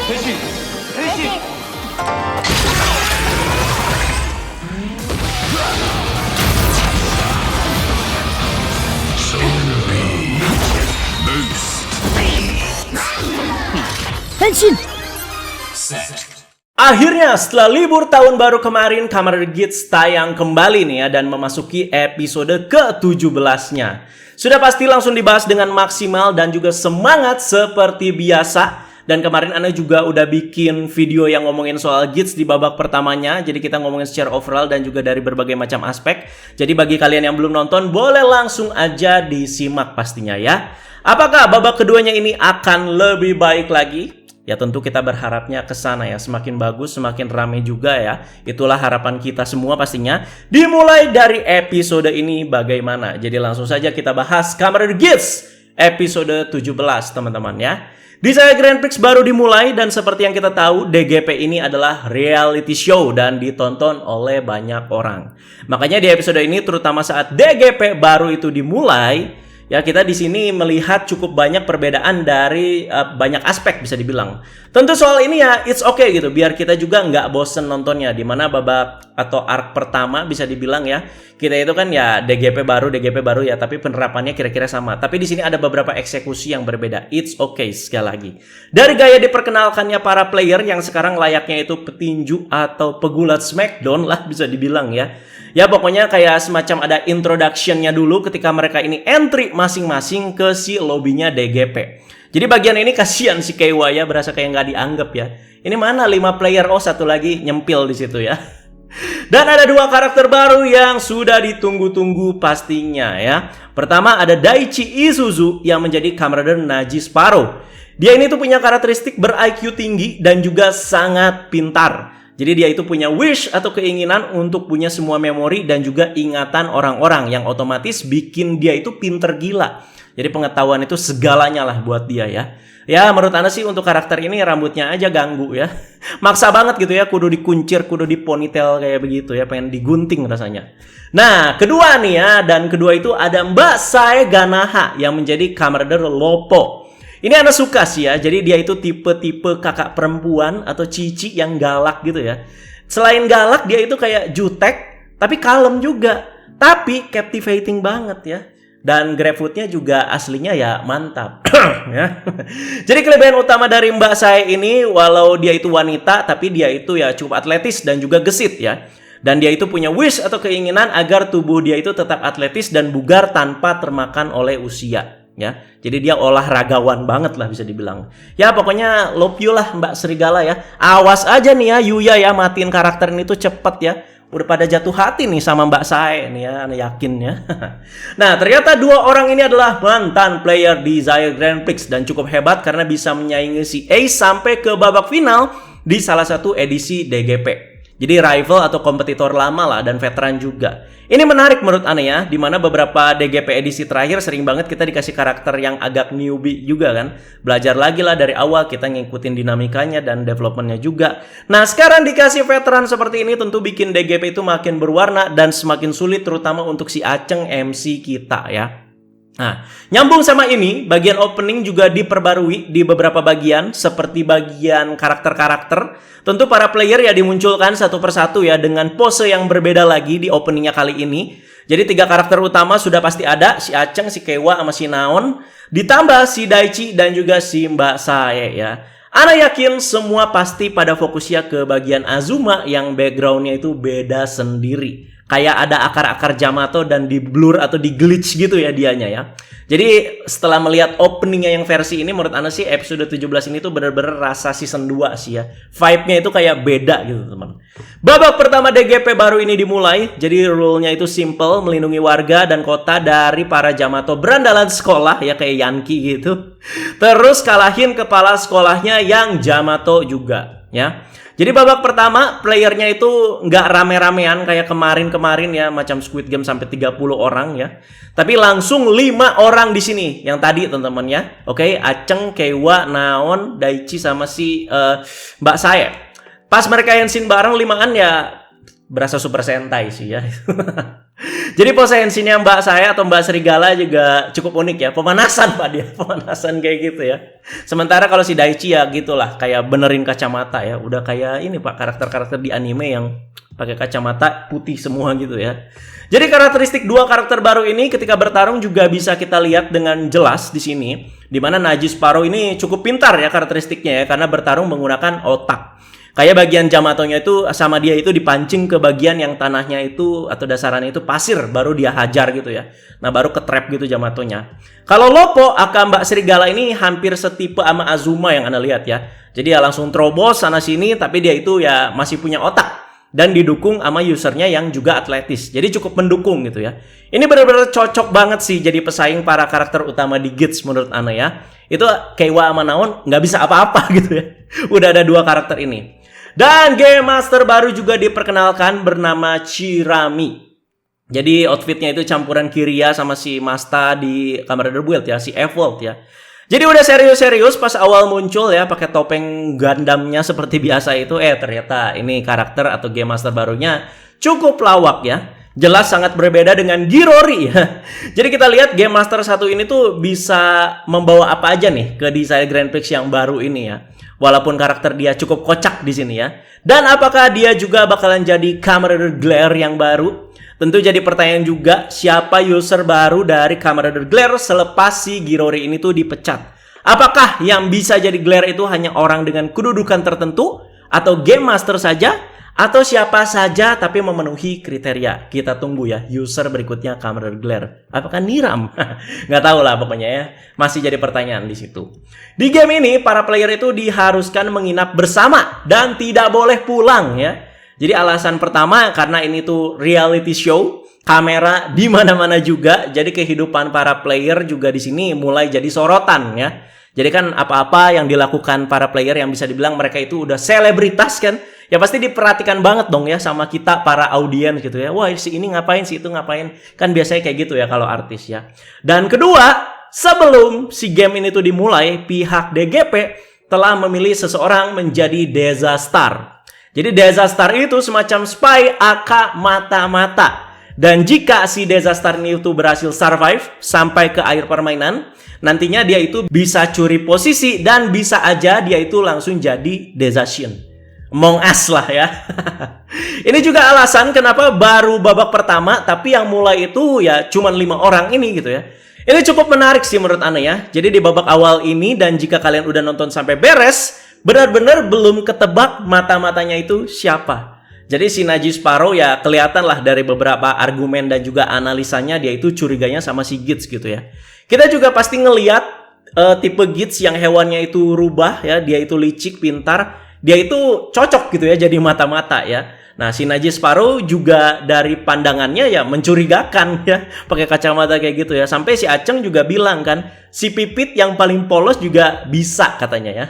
변신! 변신! 변신! Akhirnya setelah libur tahun baru kemarin, Kamen Rider Geats tayang kembali nih ya, dan memasuki episode ke-17-nya. Sudah pasti langsung dibahas dengan maksimal dan juga semangat seperti biasa. Dan kemarin Ana juga udah bikin video yang ngomongin soal Geats di babak pertamanya. Jadi kita ngomongin secara overall dan juga dari berbagai macam aspek. Jadi bagi kalian yang belum nonton, boleh langsung aja disimak pastinya ya. Apakah babak keduanya ini akan lebih baik lagi? Ya tentu kita berharapnya ke sana ya, semakin bagus, semakin rame juga ya. Itulah harapan kita semua pastinya. Dimulai dari episode ini bagaimana? Jadi langsung saja kita bahas Kamen Rider Geats episode 17 teman-teman ya. Di saya Grand Prix baru dimulai dan seperti yang kita tahu DGP ini adalah reality show dan ditonton oleh banyak orang. Makanya di episode ini terutama saat DGP baru itu dimulai, ya kita di sini melihat cukup banyak perbedaan dari banyak aspek bisa dibilang. Tentu soal ini ya it's okay gitu, biar kita juga nggak bosen nontonnya. Dimana babak atau arc pertama bisa dibilang ya, kita itu kan ya DGP baru ya, tapi penerapannya kira-kira sama. Tapi di sini ada beberapa eksekusi yang berbeda. It's okay sekali lagi. Dari gaya diperkenalkannya para player yang sekarang layaknya itu petinju atau pegulat Smackdown lah bisa dibilang ya. Ya pokoknya kayak semacam ada introduction-nya dulu ketika mereka ini entry masing-masing ke si lobbynya DGP. Jadi bagian ini kasihan si Keiwa ya, berasa kayak nggak dianggap ya. Ini mana 5 player, oh satu lagi nyempil di situ ya. Dan ada 2 karakter baru yang sudah ditunggu-tunggu pastinya ya. Pertama ada Daichi Isuzu yang menjadi Kamen Rider Naji Sparrow. Dia ini tuh punya karakteristik ber-IQ tinggi dan juga sangat pintar. Jadi dia itu punya wish atau keinginan untuk punya semua memori dan juga ingatan orang-orang yang otomatis bikin dia itu pinter gila. Jadi pengetahuan itu segalanya lah buat dia ya. Ya menurut Ana sih untuk karakter ini rambutnya aja ganggu ya. Maksa banget gitu ya, kudu dikuncir, kudu diponytail kayak begitu ya, pengen digunting rasanya. Nah kedua nih ya, dan kedua itu ada Mbak Sae Ganaha yang menjadi Kamen Rider Lopo. Ini Ana suka sih ya, jadi dia itu tipe-tipe kakak perempuan atau cici yang galak gitu ya. Selain galak dia itu kayak jutek, tapi kalem juga. Tapi captivating banget ya. Dan grabfootnya juga aslinya ya mantap ya. Jadi kelebihan utama dari Mbak Sae ini, walau dia itu wanita, tapi dia itu ya cukup atletis dan juga gesit ya. Dan dia itu punya wish atau keinginan agar tubuh dia itu tetap atletis dan bugar tanpa termakan oleh usia ya. Jadi dia olahragawan banget lah bisa dibilang. Ya pokoknya love you lah Mbak Serigala ya. Awas aja nih ya Yuya ya, matiin karakter ini tuh cepet ya. Udah pada jatuh hati nih sama Mbak Sae nih ya, Ana yakin ya. Nah ternyata 2 orang ini adalah mantan player di Zaya Grand Prix dan cukup hebat karena bisa menyaingi si Ace sampai ke babak final di salah satu edisi DGP. Jadi rival atau kompetitor lama lah dan veteran juga. Ini menarik menurut Ana ya, dimana beberapa DGP edisi terakhir sering banget kita dikasih karakter yang agak newbie juga kan. Belajar lagi lah dari awal, kita ngikutin dinamikanya dan developmentnya juga. Nah sekarang dikasih veteran seperti ini tentu bikin DGP itu makin berwarna dan semakin sulit terutama untuk si Aceng MC kita ya. Nah, nyambung sama ini, bagian opening juga diperbarui di beberapa bagian, seperti bagian karakter-karakter. Tentu para player ya dimunculkan satu persatu ya, dengan pose yang berbeda lagi di openingnya kali ini. Jadi 3 karakter utama sudah pasti ada, si Aceng, si Keiwa, sama si Naon. Ditambah si Daichi dan juga si Mbak Sae ya. Ana yakin semua pasti pada fokusnya ke bagian Azuma yang backgroundnya itu beda sendiri. Kayak ada akar-akar Jamato dan di blur atau di glitch gitu ya dianya ya. Jadi setelah melihat openingnya yang versi ini, menurut Ana sih episode 17 ini tuh bener-bener rasa season 2 sih ya. Vibe-nya itu kayak beda gitu teman. Babak pertama DGP baru ini dimulai. Jadi rule-nya itu simple, melindungi warga dan kota dari para Jamato berandalan sekolah ya, kayak Yankee gitu. Terus kalahin kepala sekolahnya yang Jamato juga ya. Jadi babak pertama playernya itu nggak rame-ramean kayak kemarin-kemarin ya, macam Squid Game sampai 30 orang ya. Tapi langsung 5 orang di sini yang tadi teman-teman ya. Oke, Aceng, Keiwa, Naon, Daichi sama si Mbak Sae. Pas mereka Henshin bareng 5-an ya berasa Super Sentai sih ya. Jadi posensinya Mbak saya atau Mbak Serigala juga cukup unik ya. Pemanasan Pak dia, pemanasan kayak gitu ya. Sementara kalau si Daichi ya gitulah, kayak benerin kacamata ya. Udah kayak ini Pak, karakter-karakter di anime yang pakai kacamata putih semua gitu ya. Jadi karakteristik dua karakter baru ini ketika bertarung juga bisa kita lihat dengan jelas di sini, di mana Naji Sparrow ini cukup pintar ya karakteristiknya ya, karena bertarung menggunakan otak. Kayak bagian Jamatonya itu sama dia itu dipancing ke bagian yang tanahnya itu atau dasarannya itu pasir, baru dia hajar gitu ya. Nah baru ke trap gitu Jamatonya. Kalau Lopo aka Mbak Serigala ini hampir setipe sama Azuma yang Anda lihat ya. Jadi ya langsung terobos sana sini, tapi dia itu ya masih punya otak. Dan didukung sama usernya yang juga atletis. Jadi cukup mendukung gitu ya. Ini benar-benar cocok banget sih jadi pesaing para karakter utama di Gits menurut Ana ya. Itu Keiwa sama Naon nggak bisa apa-apa gitu ya. Udah ada dua karakter ini. Dan Game Master baru juga diperkenalkan bernama Chirami. Jadi outfitnya itu campuran Kiria sama si Masta di Kamen Rider Build ya, si Evolved ya. Jadi udah serius-serius pas awal muncul ya pakai topeng Gundamnya seperti biasa itu. Ternyata ini karakter atau Game Master barunya cukup lawak ya. Jelas sangat berbeda dengan Girori ya. Jadi kita lihat Game Master 1 ini tuh bisa membawa apa aja nih ke desain Grand Prix yang baru ini ya. Walaupun karakter dia cukup kocak di sini ya. Dan apakah dia juga bakalan jadi Kamen Rider Glare yang baru? Tentu jadi pertanyaan juga, siapa user baru dari Kamen Rider Glare selepas si Girori ini tuh dipecat? Apakah yang bisa jadi Glare itu hanya orang dengan kedudukan tertentu? Atau Game Master saja? Atau siapa saja tapi memenuhi kriteria? Kita tunggu ya user berikutnya Kamen Rider Glare. Apakah Niram? Nggak tahu lah pokoknya ya. Masih jadi pertanyaan di situ. Di game ini para player itu diharuskan menginap bersama dan tidak boleh pulang ya. Jadi alasan pertama karena ini tuh reality show, kamera di mana-mana juga. Jadi kehidupan para player juga di sini mulai jadi sorotan ya. Jadi kan apa-apa yang dilakukan para player yang bisa dibilang mereka itu udah selebritas kan. Ya pasti diperhatikan banget dong ya sama kita para audiens gitu ya. Wah si ini ngapain, si itu ngapain. Kan biasanya kayak gitu ya kalau artis ya. Dan kedua, sebelum si game ini tuh dimulai, pihak DGP telah memilih seseorang menjadi Deza Star. Jadi Deza Star itu semacam spy aka mata-mata. Dan jika si Deza Star ini itu berhasil survive sampai ke akhir permainan, nantinya dia itu bisa curi posisi dan bisa aja dia itu langsung jadi Deza Shin. Among Us lah ya. Ini juga alasan kenapa baru babak pertama tapi yang mulai itu ya cuma 5 orang ini gitu ya. Ini cukup menarik sih menurut Ana ya. Jadi di babak awal ini dan jika kalian udah nonton sampai beres, benar-benar belum ketebak mata-matanya itu siapa. Jadi si Naji Sparrow ya kelihatan lah dari beberapa argumen dan juga analisanya dia itu curiganya sama si Gits gitu ya. Kita juga pasti ngelihat tipe Gits yang hewannya itu rubah ya, dia itu licik, pintar. Dia itu cocok gitu ya jadi mata-mata ya. Nah si Naji Sparrow juga dari pandangannya ya mencurigakan ya. Pakai kacamata kayak gitu ya. Sampai si Aceng juga bilang kan, si Pipit yang paling polos juga bisa katanya ya.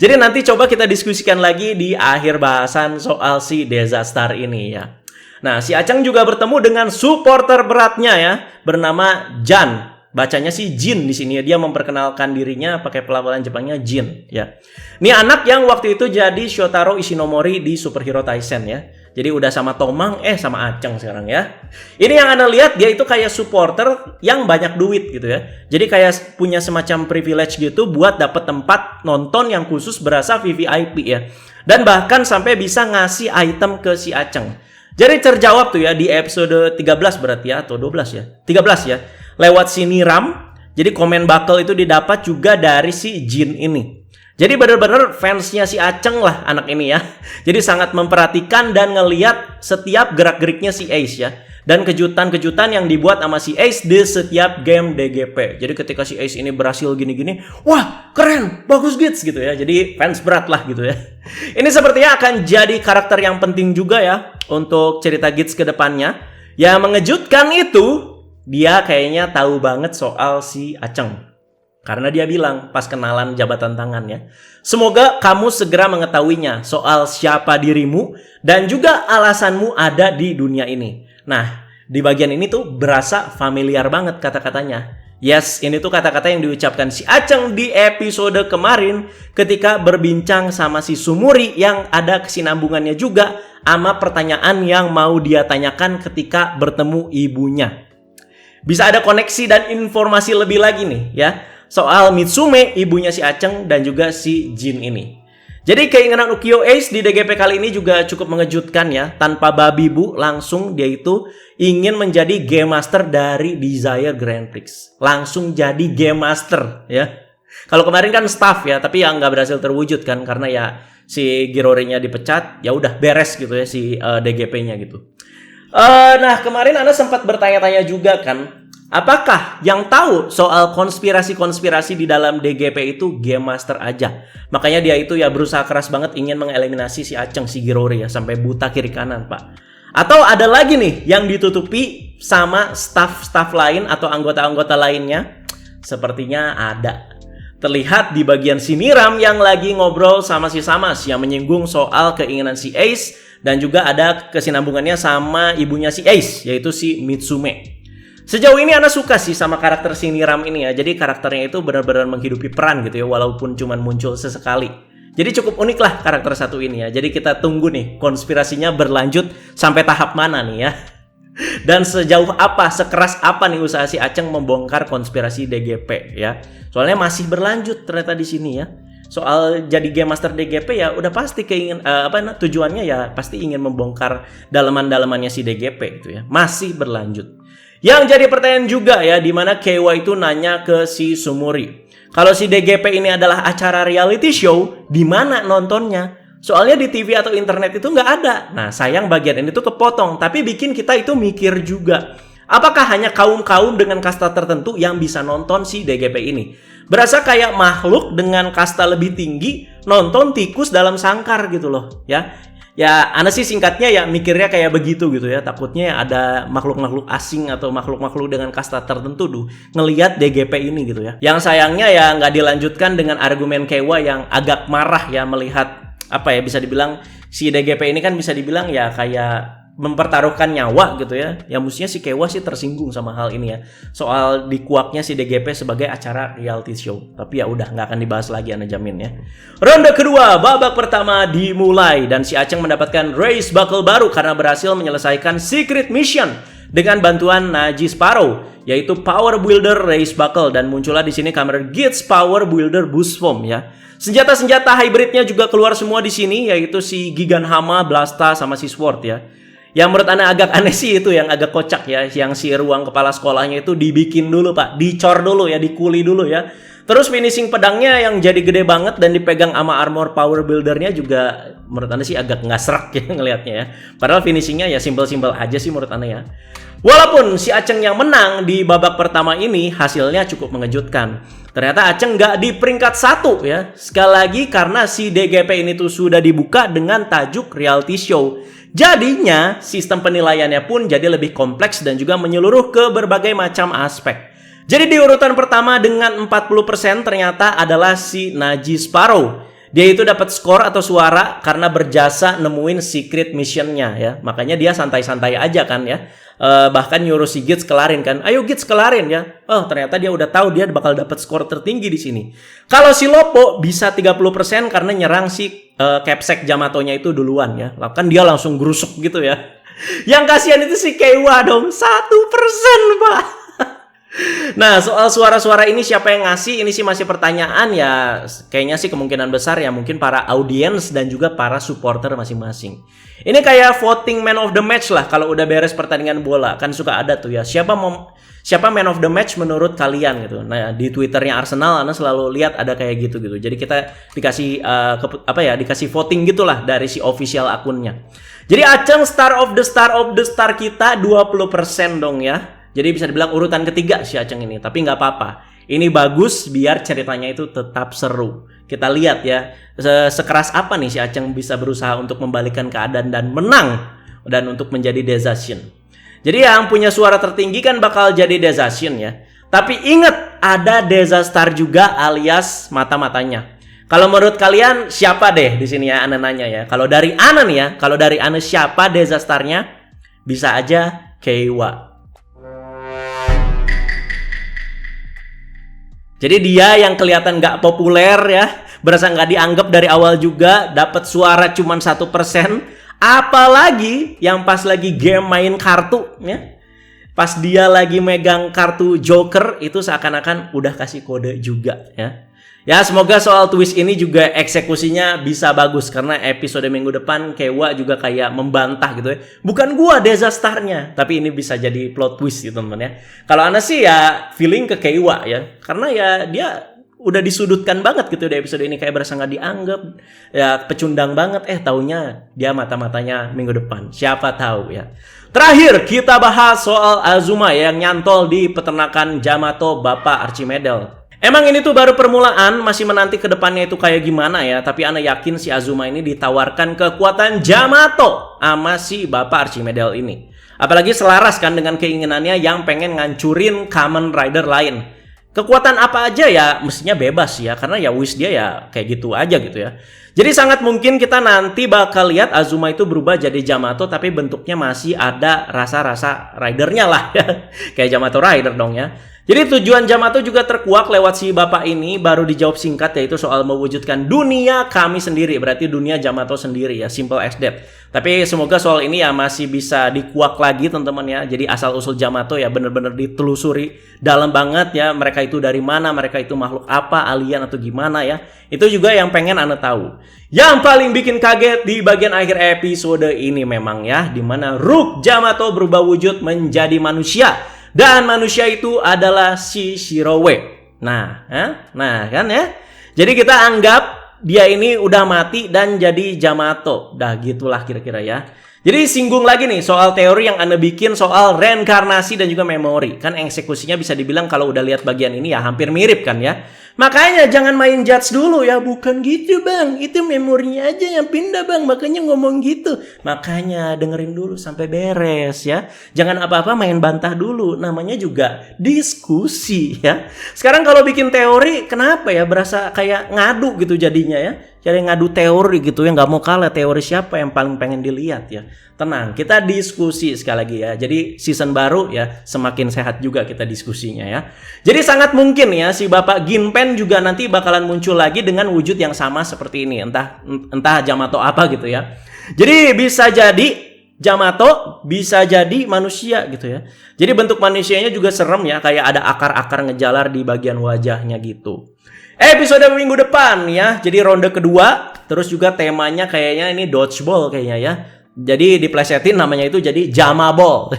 Jadi nanti coba kita diskusikan lagi di akhir bahasan soal si Deza Star ini ya. Nah si Aceng juga bertemu dengan supporter beratnya ya. Bernama Jan. Bacanya sih Jin di sini ya. Dia memperkenalkan dirinya pakai pelafalan Jepangnya Jin ya. Ini anak yang waktu itu jadi Shotaro Ishinomori di Superhero Taisen ya. Jadi udah sama Tomang sama Aceng sekarang ya. Ini yang Anda lihat dia itu kayak supporter yang banyak duit gitu ya. Jadi kayak punya semacam privilege gitu buat dapat tempat nonton yang khusus berasa VVIP ya. Dan bahkan sampai bisa ngasih item ke si Aceng. Jadi terjawab tuh ya di episode 13 berarti ya atau 12 ya. 13 ya. Lewat si Niram. Jadi komen bakal itu didapat juga dari si Jin ini. Jadi benar-benar fansnya si Aceng lah anak ini ya. Jadi sangat memperhatikan dan ngeliat setiap gerak-geriknya si Ace ya. Dan kejutan-kejutan yang dibuat sama si Ace di setiap game DGP. Jadi ketika si Ace ini berhasil gini-gini, wah keren, bagus gitu ya. Jadi fans berat lah gitu ya. Ini sepertinya akan jadi karakter yang penting juga ya untuk cerita Gits ke depannya. Yang mengejutkan itu, dia kayaknya tahu banget soal si Aceng. Karena dia bilang pas kenalan jabatan tangannya, semoga kamu segera mengetahuinya soal siapa dirimu dan juga alasanmu ada di dunia ini. Nah, di bagian ini tuh berasa familiar banget kata-katanya. Yes, ini tuh kata-kata yang diucapkan si Aceng di episode kemarin ketika berbincang sama si Sumuri yang ada kesinambungannya juga sama pertanyaan yang mau dia tanyakan ketika bertemu ibunya. Bisa ada koneksi dan informasi lebih lagi nih ya soal Mitsume, ibunya si Aceng dan juga si Jin ini. Jadi keinginan Ukyo Ace di DGP kali ini juga cukup mengejutkan ya. Tanpa babi bu, langsung dia itu ingin menjadi Game Master dari Desire Grand Prix. Langsung jadi Game Master ya. Kalau kemarin kan staff ya, tapi yang nggak berhasil terwujud kan. Karena ya si Girori-nya dipecat, ya udah beres gitu ya si DGP-nya gitu. Nah kemarin Anda sempat bertanya-tanya juga kan. Apakah yang tahu soal konspirasi-konspirasi di dalam DGP itu Game Master aja? Makanya dia itu ya berusaha keras banget ingin mengeliminasi si Aceng, si Girori ya, sampai buta kiri kanan, Pak. Atau ada lagi nih yang ditutupi sama staff-staff lain atau anggota-anggota lainnya? Sepertinya ada. Terlihat di bagian Siniram yang lagi ngobrol sama si Samas yang menyinggung soal keinginan si Ace dan juga ada kesinambungannya sama ibunya si Ace, yaitu si Mitsume. Sejauh ini Ana suka sih sama karakter Siniram ini ya. Jadi karakternya itu benar-benar menghidupi peran gitu ya, walaupun cuma muncul sesekali. Jadi cukup unik lah karakter satu ini ya. Jadi kita tunggu nih konspirasinya berlanjut sampai tahap mana nih ya. Dan sejauh apa, sekeras apa nih usaha si Aceng membongkar konspirasi DGP ya. Soalnya masih berlanjut ternyata di sini ya. Soal jadi Game Master DGP ya udah pasti tujuannya ya pasti ingin membongkar dalaman-dalamannya si DGP gitu ya. Masih berlanjut. Yang jadi pertanyaan juga ya, di mana Keiwa itu nanya ke si Sumuri. Kalau si DGP ini adalah acara reality show, di mana nontonnya? Soalnya di TV atau internet itu nggak ada. Nah, sayang bagian ini tuh kepotong, tapi bikin kita itu mikir juga. Apakah hanya kaum-kaum dengan kasta tertentu yang bisa nonton si DGP ini? Berasa kayak makhluk dengan kasta lebih tinggi nonton tikus dalam sangkar gitu loh, ya. Ya, Ana sih singkatnya ya mikirnya kayak begitu gitu ya. Takutnya ada makhluk-makhluk asing atau makhluk-makhluk dengan kasta tertentu ngelihat DGP ini gitu ya. Yang sayangnya ya nggak dilanjutkan dengan argumen Keiwa yang agak marah ya melihat bisa dibilang si DGP ini kan bisa dibilang ya kayak mempertaruhkan nyawa gitu ya. Ya mestinya si Keiwa sih tersinggung sama hal ini ya. Soal dikuaknya si DGP sebagai acara reality show. Tapi ya udah nggak akan dibahas lagi Ana jamin ya. Ronde kedua, babak pertama dimulai dan si Aceng mendapatkan race buckle baru karena berhasil menyelesaikan secret mission dengan bantuan Naji Sparrow, yaitu Power Builder Race Buckle, dan muncullah di sini Kamen Gits Power Builder Boost Form ya. Senjata-senjata hybridnya juga keluar semua di sini, yaitu si Gigan Hama, Blasta sama si Sword ya. Yang menurut Ana agak aneh sih itu yang agak kocak ya, yang si ruang kepala sekolahnya itu dibikin dulu Pak, dicor dulu ya, dikuli dulu ya. Terus finishing pedangnya yang jadi gede banget dan dipegang sama armor power buildernya juga menurut Ana sih agak nggak serak ya ngelihatnya ya. Padahal finishingnya ya simpel-simpel aja sih menurut Ana ya. Walaupun si Aceng yang menang di babak pertama ini hasilnya cukup mengejutkan. Ternyata Aceng nggak di peringkat 1 ya. Sekali lagi karena si DGP ini tuh sudah dibuka dengan tajuk reality show. Jadinya sistem penilaiannya pun jadi lebih kompleks dan juga menyeluruh ke berbagai macam aspek. Jadi di urutan pertama dengan 40% ternyata adalah si Naji Sparrow. Dia itu dapat skor atau suara karena berjasa nemuin secret missionnya ya. Makanya dia santai-santai aja kan ya. Bahkan nyuruh si Gits kelarin kan. Ayo Gits kelarin ya. Oh ternyata dia udah tahu dia bakal dapat skor tertinggi di sini. Kalau si Lopo bisa 30% karena nyerang si Capsek Jamatonya itu duluan ya. Kan dia langsung gerusuk gitu ya. Yang kasihan itu si Keiwa dong. 1% Pak. Nah soal suara-suara ini siapa yang ngasih, ini sih masih pertanyaan ya. Kayaknya sih kemungkinan besar ya mungkin para audiens dan juga para supporter masing-masing. Ini kayak voting man of the match lah kalau udah beres pertandingan bola. Kan suka ada tuh ya, siapa man of the match menurut kalian gitu. Nah di Twitternya Arsenal Ana selalu lihat ada kayak gitu. Jadi kita dikasih dikasih voting gitulah dari si official akunnya. Jadi Aceng star of the star kita 20% dong ya. Jadi bisa dibilang urutan ketiga si Aceng ini. Tapi nggak apa-apa. Ini bagus biar ceritanya itu tetap seru. Kita lihat ya. Sekeras apa nih si Aceng bisa berusaha untuk membalikan keadaan dan menang. Dan untuk menjadi Desation. Jadi yang punya suara tertinggi kan bakal jadi Desation ya. Tapi ingat ada Desastar juga alias mata-matanya. Kalau menurut kalian siapa deh di sini ya Ana nanya ya. Kalau dari Ana nih ya. Kalau dari Ana siapa Desastarnya? Bisa aja Keiwa. Jadi dia yang kelihatan nggak populer ya, berasa nggak dianggap dari awal juga, dapat suara cuma 1%. Apalagi yang pas lagi game main kartu ya. Pas dia lagi megang kartu Joker itu seakan-akan udah kasih kode juga ya. Ya semoga soal twist ini juga eksekusinya bisa bagus. Karena episode minggu depan Keiwa juga kayak membantah gitu ya. Bukan gua Desastarnya, tapi ini bisa jadi plot twist gitu teman-teman ya. Kalau Ana sih ya feeling ke Keiwa ya. Karena ya dia udah disudutkan banget gitu di episode ini. Kayak berasa gak dianggap. Ya pecundang banget. Taunya dia mata-matanya minggu depan. Siapa tahu ya. Terakhir kita bahas soal Azuma yang nyantol di peternakan Yamato Bapak Archimedel. Emang ini tuh baru permulaan, masih menanti ke depannya itu kayak gimana ya. Tapi Ana yakin si Azuma ini ditawarkan kekuatan Yamato sama si Bapak Archimedel ini. Apalagi selaras kan dengan keinginannya yang pengen ngancurin Kamen Rider lain. Kekuatan apa aja ya mestinya bebas ya. Karena ya wish dia ya kayak gitu aja gitu ya. Jadi sangat mungkin kita nanti bakal lihat Azuma itu berubah jadi Yamato tapi bentuknya masih ada rasa-rasa ridernya lah ya. Kayak Yamato Rider dong ya. Jadi tujuan Yamato juga terkuak lewat si bapak ini baru dijawab singkat yaitu soal mewujudkan dunia kami sendiri. Berarti dunia Yamato sendiri ya, simple as that. Tapi semoga soal ini ya masih bisa dikuak lagi teman-teman ya. Jadi asal-usul Yamato ya bener-bener ditelusuri dalam banget ya. Mereka itu dari mana, mereka itu makhluk apa, alien atau gimana ya. Itu juga yang pengen Anda tahu. Yang paling bikin kaget di bagian akhir episode ini memang ya. Dimana Rook Yamato berubah wujud menjadi manusia. Dan manusia itu adalah si Shirowe. Nah kan ya. Jadi kita anggap dia ini udah mati dan jadi Yamato. Dah gitulah kira-kira ya. Jadi singgung lagi nih soal teori yang Anda bikin soal reinkarnasi dan juga memori. Kan eksekusinya bisa dibilang kalau udah lihat bagian ini ya hampir mirip kan ya. Makanya jangan main judge dulu ya. Bukan gitu bang, itu memorinya aja yang pindah bang. Makanya ngomong gitu. Makanya dengerin dulu sampai beres ya. Jangan apa-apa main bantah dulu. Namanya juga diskusi ya. Sekarang kalau bikin teori kenapa ya berasa kayak ngadu gitu jadinya ya. Jadi ngadu teori gitu ya. Gak mau kalah teori siapa yang paling pengen dilihat ya. Tenang, kita diskusi sekali lagi ya. Jadi season baru ya semakin sehat juga kita diskusinya ya. Jadi sangat mungkin ya si Bapak Ginpen juga nanti bakalan muncul lagi dengan wujud yang sama seperti ini. Entah Yamato apa gitu ya. Jadi bisa jadi Yamato, bisa jadi manusia gitu ya. Jadi bentuk manusianya juga serem ya. Kayak ada akar-akar ngejalar di bagian wajahnya gitu. Episode minggu depan ya. Jadi ronde kedua. Terus juga temanya kayaknya ini dodgeball kayaknya ya. Jadi diplesetin namanya itu jadi Jamaball.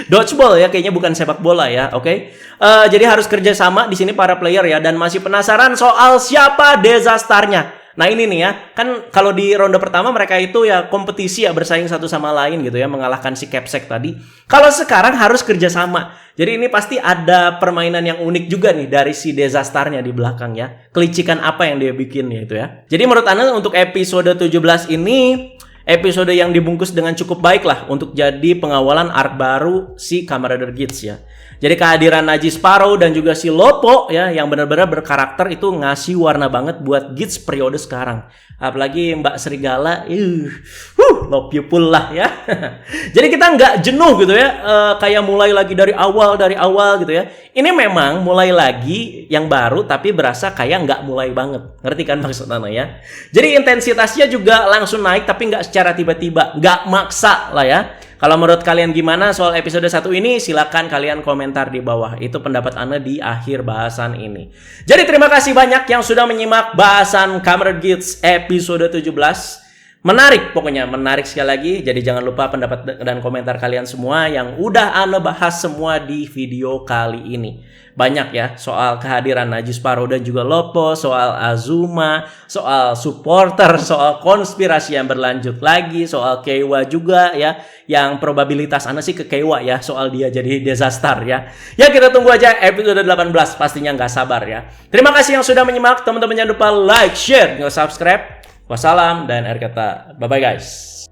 Dodgeball ya, kayaknya bukan sepak bola ya, oke? Jadi harus kerjasama di sini para player ya. Dan masih penasaran soal siapa Desastarnya. Nah ini nih ya, kan kalau di ronde pertama mereka itu ya kompetisi ya bersaing satu sama lain gitu ya, mengalahkan si Capsek tadi. Kalau sekarang harus kerjasama. Jadi ini pasti ada permainan yang unik juga nih dari si Desastarnya di belakang ya. Kelicikan apa yang dia bikin ya itu ya. Jadi menurut Anda untuk episode 17 ini episode yang dibungkus dengan cukup baik lah untuk jadi pengawalan arc baru si Kamen Rider Geats ya. Jadi kehadiran Naji Sparrow dan juga si Lopo ya yang benar-benar berkarakter itu ngasih warna banget buat Geats periode sekarang. Apalagi Mbak Serigala, love you full lah ya. Jadi kita nggak jenuh gitu ya, kayak mulai lagi dari awal gitu ya. Ini memang mulai lagi yang baru tapi berasa kayak nggak mulai banget. Ngerti kan maksud Ana ya? Jadi intensitasnya juga langsung naik tapi nggak secara tiba-tiba, nggak maksa lah ya. Kalau menurut kalian gimana soal episode 1 ini? Silakan kalian komentar di bawah. Itu pendapat Ana di akhir bahasan ini. Jadi terima kasih banyak yang sudah menyimak bahasan Kamen Rider Geats episode 17. Menarik pokoknya, menarik sekali lagi. Jadi jangan lupa pendapat dan komentar kalian semua yang udah Ana bahas semua di video kali ini. Banyak ya soal kehadiran Naji Sparrow dan juga Lopo, soal Azuma, soal supporter, soal konspirasi yang berlanjut lagi, soal Keiwa juga ya. Yang probabilitas Ana sih ke Keiwa ya, soal dia jadi Desastar ya. Ya kita tunggu aja episode 18, pastinya nggak sabar ya. Terima kasih yang sudah menyimak, teman-teman jangan lupa like, share, dan subscribe. Wassalam dan akhir kata, bye-bye guys.